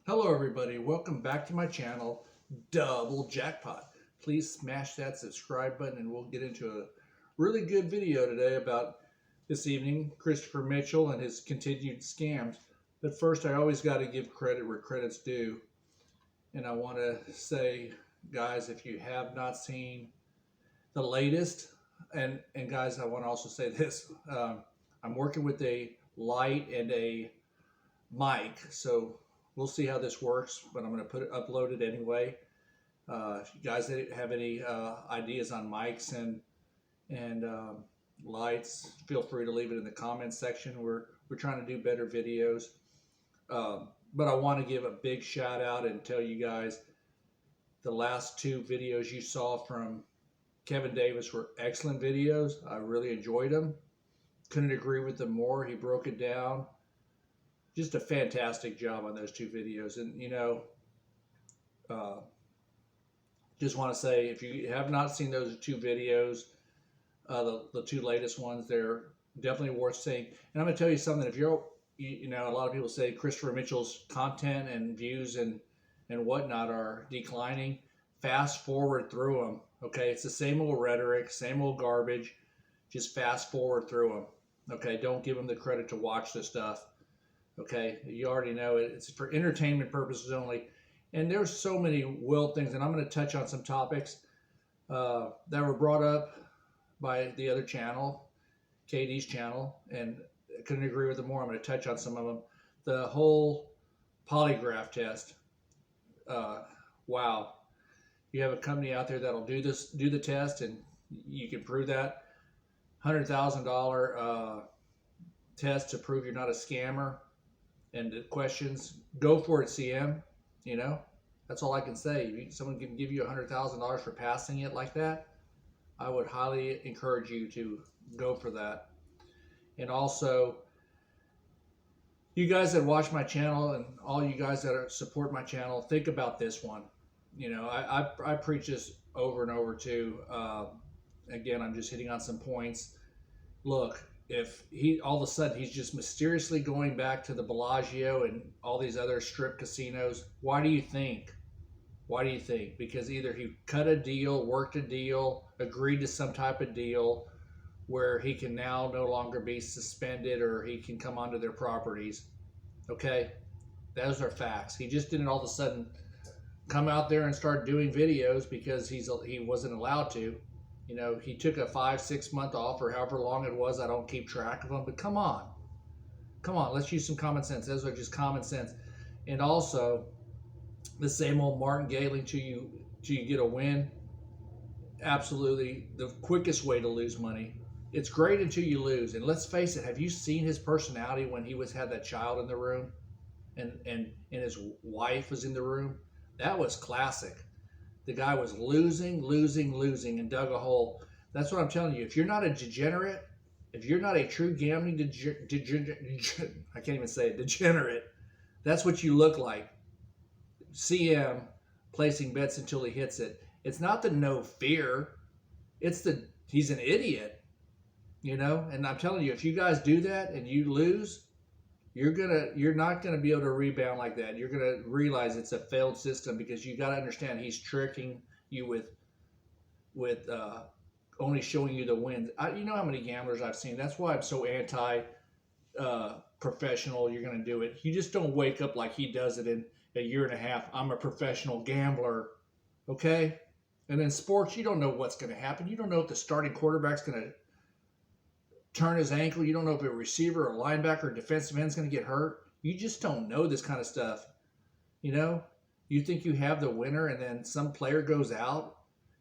Hello everybody, welcome back to my channel, Double Jackpot. Please smash that subscribe button and we'll get into a really good video today about this evening, Christopher Mitchell and his continued scams. But first, I always got to give credit where credit's due. And I want to say, guys, if you have not seen the latest, and guys, I want to also say this, I'm working with a light and a mic, so we'll see how this works, but I'm going to upload it anyway. If you guys have any ideas on mics and lights, feel free to leave it in the comments section. We're trying to do better videos, but I want to give a big shout out and tell you guys the last two videos you saw from Kevin Davis were excellent videos. I really enjoyed them. Couldn't agree with them more. He broke it down. Just a fantastic job on those two videos. And, you know, just want to say, if you have not seen those two videos, the two latest ones, they're definitely worth seeing. And I'm going to tell you something. If you're, you know, a lot of people say Christopher Mitchell's content and views and whatnot are declining. Fast forward through them. Okay, it's the same old rhetoric, same old garbage. Just fast forward through them. Okay, don't give them the credit to watch the stuff. Okay, you already know it. It's for entertainment purposes only. And there's so many wild things, and I'm going to touch on some topics that were brought up by the other channel, Katie's channel, and I couldn't agree with them more. I'm going to touch on some of them. The whole polygraph test. Wow. You have a company out there that'll do the test, and you can prove that. $100,000 test to prove you're not a scammer. And the questions, go for it, CM. You know, that's all I can say. If someone can give you $100,000 for passing it like that, I would highly encourage you to go for that. And also, you guys that watch my channel and all you guys that support my channel, think about this one. You know, I preach this over and over too. Again, I'm just hitting on some points. Look, if he all of a sudden he's just mysteriously going back to the Bellagio and all these other strip casinos, why do you think? Why do you think? Because either he cut a deal, worked a deal, agreed to some type of deal where he can now no longer be suspended or he can come onto their properties. Okay? Those are facts. He just didn't all of a sudden come out there and start doing videos because he wasn't allowed to. You know, he took a 5-6 month off or however long it was. I don't keep track of them, but come on, let's use some common sense. Those are just common sense. And also, the same old martingaling till you get a win. Absolutely, the quickest way to lose money. It's great until you lose. And let's face it, have you seen his personality when he had that child in the room, and his wife was in the room? That was classic. The guy was losing, and dug a hole. That's what I'm telling you. If you're not a degenerate, if you're not a true gambling I can't even say it, degenerate, that's what you look like. CM placing bets until he hits it. It's not the no fear. It's he's an idiot. You know? And I'm telling you, if you guys do that and you lose, you're not gonna be able to rebound like that. You're gonna realize it's a failed system because you got to understand he's tricking you with only showing you the wins. You know how many gamblers I've seen. That's why I'm so anti professional. You're gonna do it. You just don't wake up like he does it in a year and a half. I'm a professional gambler, okay? And in sports, you don't know what's gonna happen. You don't know if the starting quarterback's gonna turn his ankle. You don't know if a receiver or linebacker or defensive end is going to get hurt. You just don't know this kind of stuff. You know, you think you have the winner and then some player goes out.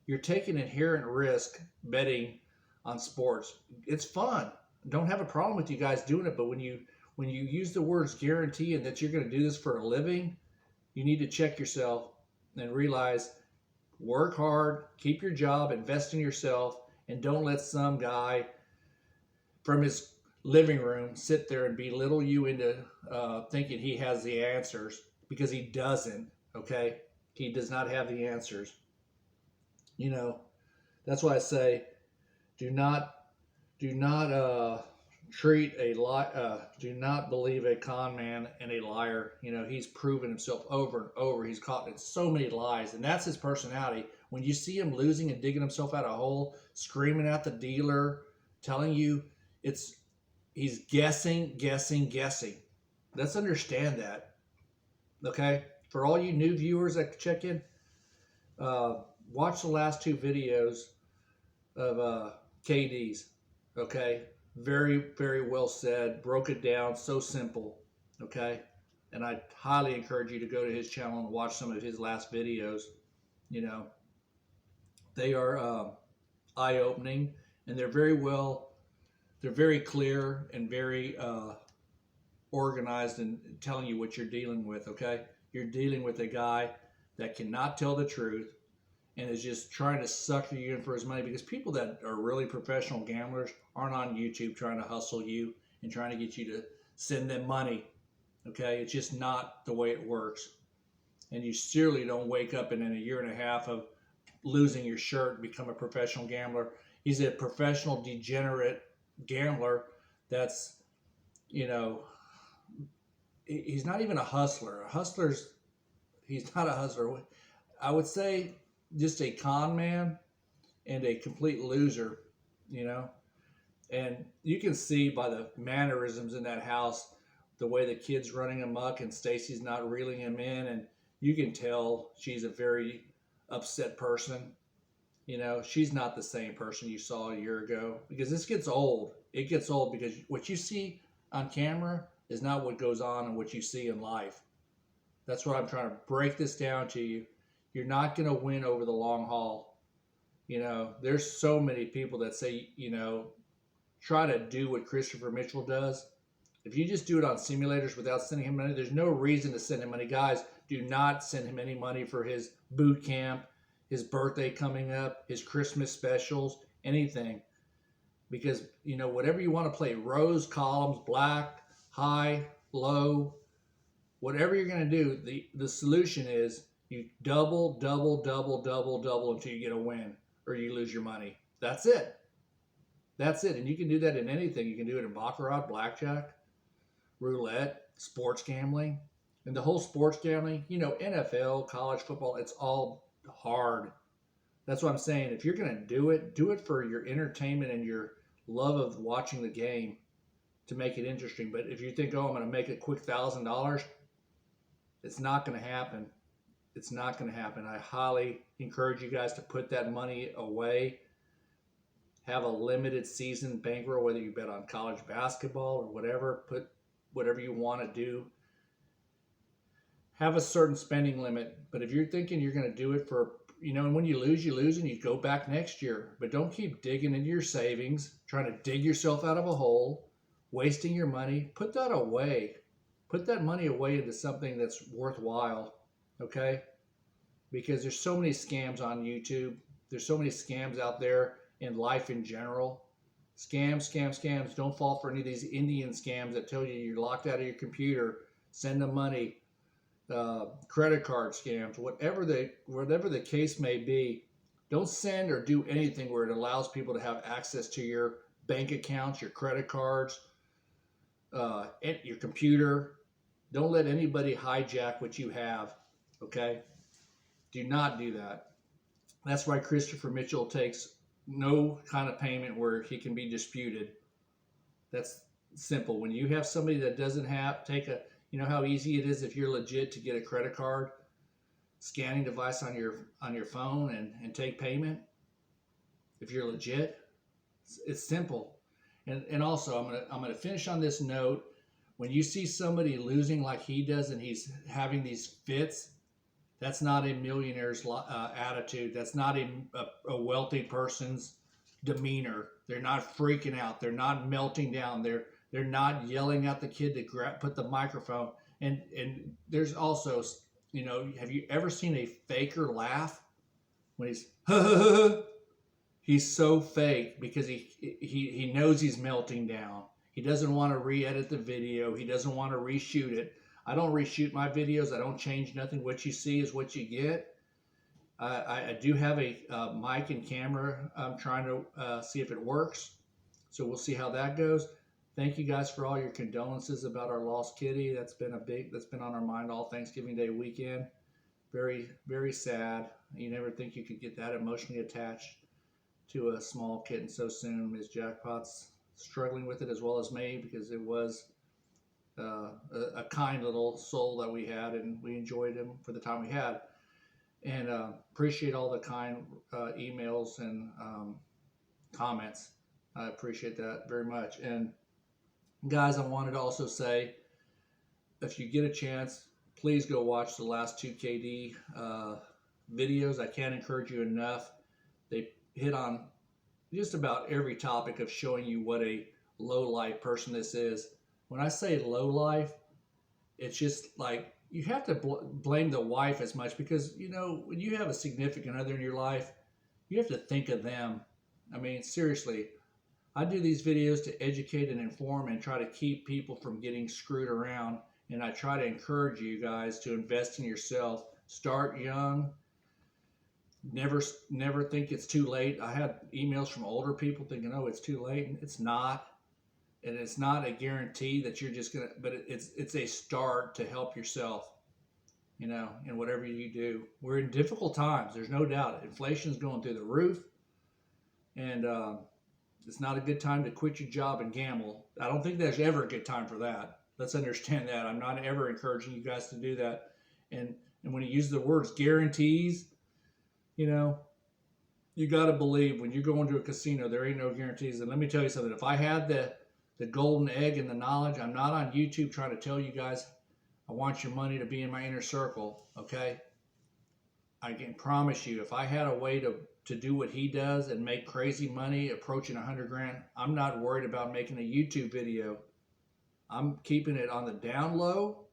You're taking inherent risk betting on sports. It's fun. Don't have a problem with you guys doing it, but when you use the words guarantee and that you're going to do this for a living, you need to check yourself and realize, work hard, keep your job, invest in yourself, and don't let some guy from his living room sit there and belittle you into thinking he has the answers, because he doesn't. Okay, he does not have the answers. You know, that's why I say, do not do not believe a con man and a liar. You know, he's proven himself over and over. He's caught in so many lies, and that's his personality. When you see him losing and digging himself out of a hole, screaming at the dealer, telling you it's he's guessing, guessing, guessing. Let's understand that. Okay, for all you new viewers that check in, watch the last two videos of KD's. Okay, very, very well said. Broke it down, so simple. Okay, and I highly encourage you to go to his channel and watch some of his last videos. You know, they are eye-opening, and they're very well. They're very clear and very organized in telling you what you're dealing with. Okay, you're dealing with a guy that cannot tell the truth and is just trying to sucker you in for his money, because people that are really professional gamblers aren't on YouTube trying to hustle you and trying to get you to send them money. Okay, it's just not the way it works. And you surely don't wake up and in a year and a half of losing your shirt become a professional gambler. He's a professional degenerate gambler that's, you know, he's not even a hustler. He's not a hustler. I would say just a con man and a complete loser, you know. And you can see by the mannerisms in that house, the way the kid's running amok and Stacy's not reeling him in, and you can tell she's a very upset person. You know, she's not the same person you saw a year ago, because this gets old. It gets old because what you see on camera is not what goes on and what you see in life. That's what I'm trying to break this down to you. You're not going to win over the long haul. You know, there's so many people that say, you know, try to do what Christopher Mitchell does. If you just do it on simulators without sending him money, there's no reason to send him money. Guys, do not send him any money for his boot camp, his birthday coming up, his Christmas specials, anything. Because, you know, whatever you want to play, rows, columns, black, high, low, whatever you're going to do, the solution is you double, double, double, double, double until you get a win or you lose your money. That's it. That's it. And you can do that in anything. You can do it in baccarat, blackjack, roulette, sports gambling. And the whole sports gambling, you know, NFL, college football, it's all hard. That's what I'm saying. If you're going to do it for your entertainment and your love of watching the game to make it interesting. But if you think, oh, I'm going to make a quick $1,000, it's not going to happen. It's not going to happen. I highly encourage you guys to put that money away. Have a limited season bankroll, whether you bet on college basketball or whatever. Put whatever you want to do. Have a certain spending limit. But if you're thinking you're going to do it for, you know, and when you lose and you go back next year. But don't keep digging into your savings, trying to dig yourself out of a hole, wasting your money. Put that away. Put that money away into something that's worthwhile. Okay? Because there's so many scams on YouTube. There's so many scams out there in life in general. Scams, scams, scams. Don't fall for any of these Indian scams that tell you you're locked out of your computer. Send them money. Credit card scams. Whatever the case may be. Don't send or do anything where it allows people to have access to your bank accounts, your credit cards, your computer. Don't let anybody hijack what you have. Okay? Do not do that. That's why Christopher Mitchell takes no kind of payment where he can be disputed. That's simple. When you have somebody that doesn't you know how easy it is if you're legit to get a credit card scanning device on your phone and take payment. If you're legit, it's simple. And also I'm gonna finish on this note. When you see somebody losing like he does and he's having these fits, that's not a millionaire's attitude. That's not a wealthy person's demeanor. They're not freaking out. They're not melting down. They're not yelling at the kid to put the microphone. And there's also, you know, have you ever seen a faker laugh when he's he's so fake because he knows he's melting down. He doesn't want to re-edit the video. He doesn't want to reshoot it. I don't reshoot my videos. I don't change nothing. What you see is what you get. I do have a mic and camera. I'm trying to see if it works. So we'll see how that goes. Thank you guys for all your condolences about our lost kitty. That's been on our mind all Thanksgiving Day weekend. Very, very sad. You never think you could get that emotionally attached to a small kitten so soon. Ms. Jackpot's struggling with it as well as me, because it was a kind little soul that we had, and we enjoyed him for the time we had. And appreciate all the kind emails and comments. I appreciate that very much. And guys, I wanted to also say, if you get a chance, please go watch the last two KD videos. I can't encourage you enough. They hit on just about every topic of showing you what a low life person this is. When I say low life, it's just like, you have to blame the wife as much, because, you know, when you have a significant other in your life, you have to think of them. I mean, seriously, I do these videos to educate and inform and try to keep people from getting screwed around. And I try to encourage you guys to invest in yourself. Start young. Never think it's too late. I had emails from older people thinking, oh, it's too late. And it's not. And it's not a guarantee that you're just going to, but it's a start to help yourself, you know, in whatever you do. We're in difficult times. There's no doubt. Inflation's going through the roof. And it's not a good time to quit your job and gamble. I don't think there's ever a good time for that. Let's understand that. I'm not ever encouraging you guys to do that. And when you use the words guarantees, you know, you got to believe when you go into a casino, there ain't no guarantees. And let me tell you something. If I had the golden egg and the knowledge, I'm not on YouTube trying to tell you guys I want your money to be in my inner circle, okay? I can promise you, if I had a way to do what he does and make crazy money approaching 100 grand, I'm not worried about making a YouTube video. I'm keeping it on the down low.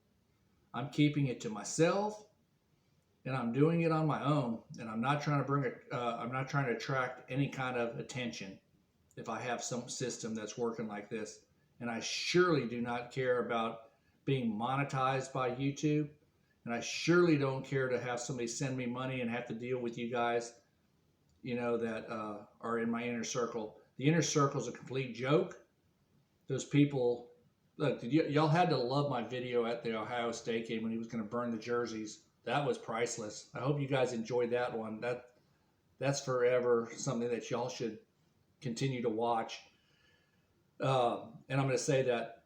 I'm keeping it to myself, and I'm doing it on my own. And I'm not trying to I'm not trying to attract any kind of attention if I have some system that's working like this. And I surely do not care about being monetized by YouTube. And I surely don't care to have somebody send me money and have to deal with you guys, you know, that are in my inner circle. The inner circle is a complete joke. Those people, look, y'all had to love my video at the Ohio State game when he was going to burn the jerseys. That was priceless. I hope you guys enjoyed that one. That's forever something that y'all should continue to watch. And I'm going to say that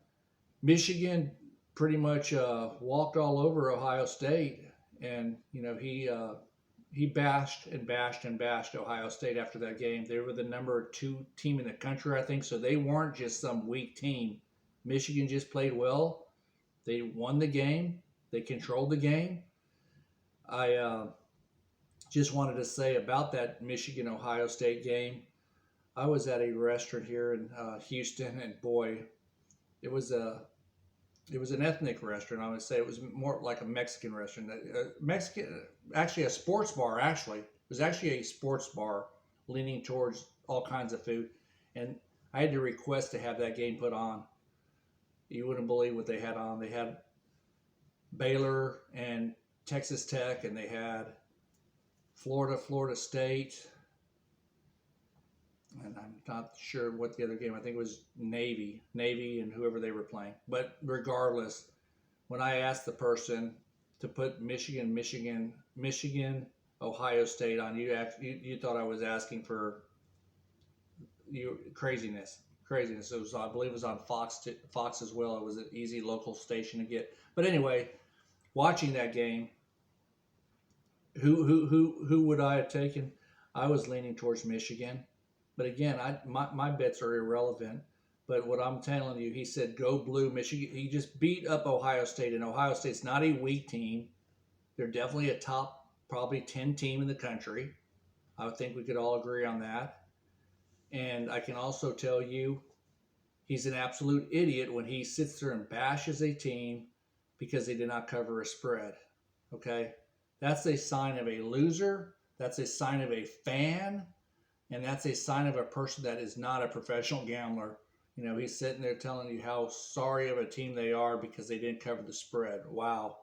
Michigan pretty much walked all over Ohio State, and you know, he bashed and bashed and bashed Ohio State after that game. They were the number 2 team in the country, I think, so they weren't just some weak team. Michigan just played well. They won the game. They controlled the game. I just wanted to say about that Michigan-Ohio State game, I was at a restaurant here in Houston, and boy, it was an ethnic restaurant. I would say it was more like a Mexican restaurant. Actually a sports bar. Actually, it was actually a sports bar leaning towards all kinds of food, and I had to request to have that game put on. You wouldn't believe what they had on. They had Baylor and Texas Tech, and they had Florida State, and I'm not sure what the other game. I think it was Navy, and whoever they were playing. But regardless, when I asked the person to put Michigan, Ohio State on, you thought I was asking for craziness. It was, I believe, it was on Fox as well. It was an easy local station to get. But anyway, watching that game, who would I have taken? I was leaning towards Michigan. But again, my bets are irrelevant. But what I'm telling you, he said, go blue, Michigan. He just beat up Ohio State, and Ohio State's not a weak team. They're definitely a top, probably 10 team in the country. I would think we could all agree on that. And I can also tell you, he's an absolute idiot when he sits there and bashes a team because they did not cover a spread. Okay? That's a sign of a loser. That's a sign of a fan. And that's a sign of a person that is not a professional gambler. You know, he's sitting there telling you how sorry of a team they are because they didn't cover the spread. Wow.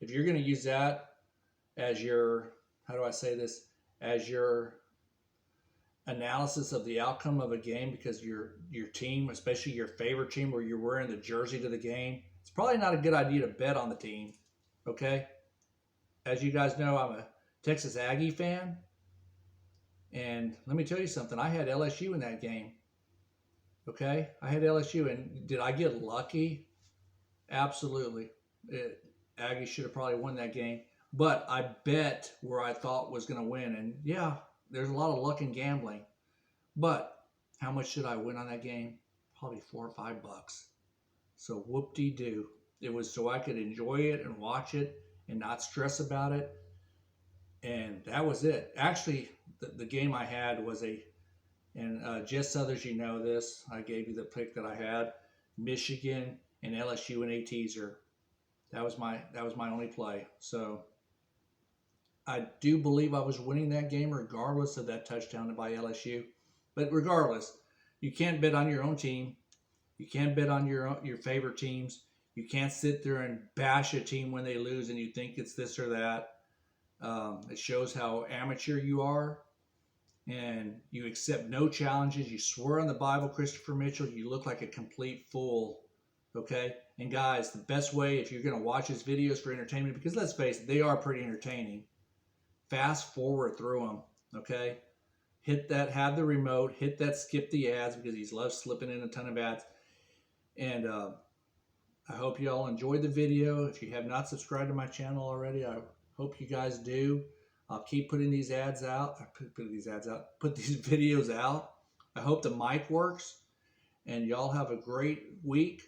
If you're going to use that as your, how do I say this, as your analysis of the outcome of a game because your team, especially your favorite team where you're wearing the jersey to the game, it's probably not a good idea to bet on the team. Okay? As you guys know, I'm a Texas Aggie fan. And let me tell you something. I had LSU in that game. Okay? I had LSU. And did I get lucky? Absolutely. Aggie should have probably won that game. But I bet where I thought was going to win. And yeah, there's a lot of luck in gambling. But how much should I win on that game? Probably $4 or $5. So whoop-de-doo. It was so I could enjoy it and watch it and not stress about it. And that was it. Actually, the game I had was and just others, you know this, I gave you the pick that I had, Michigan and LSU in a teaser. That was my only play. So I do believe I was winning that game regardless of that touchdown by LSU. But regardless, you can't bet on your own team. You can't bet on your favorite teams. You can't sit there and bash a team when they lose and you think it's this or that. It shows how amateur you are, and you accept no challenges. You swear on the Bible, Christopher Mitchell, you look like a complete fool. Okay? And guys, the best way, if you're going to watch his videos for entertainment, because let's face it, they are pretty entertaining, fast forward through them. Okay? Hit that, have the remote, hit that skip the ads, because he loves slipping in a ton of ads. And I hope you all enjoyed the video. If you have not subscribed to my channel already, I hope you guys do. I'll keep putting these ads out. Put these videos out. I hope the mic works. And y'all have a great week.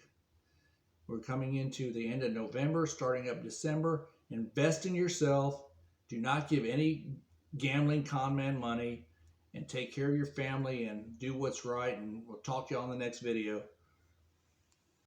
We're coming into the end of November, starting up December. Invest in yourself. Do not give any gambling con man money. And take care of your family and do what's right. And we'll talk to you on the next video.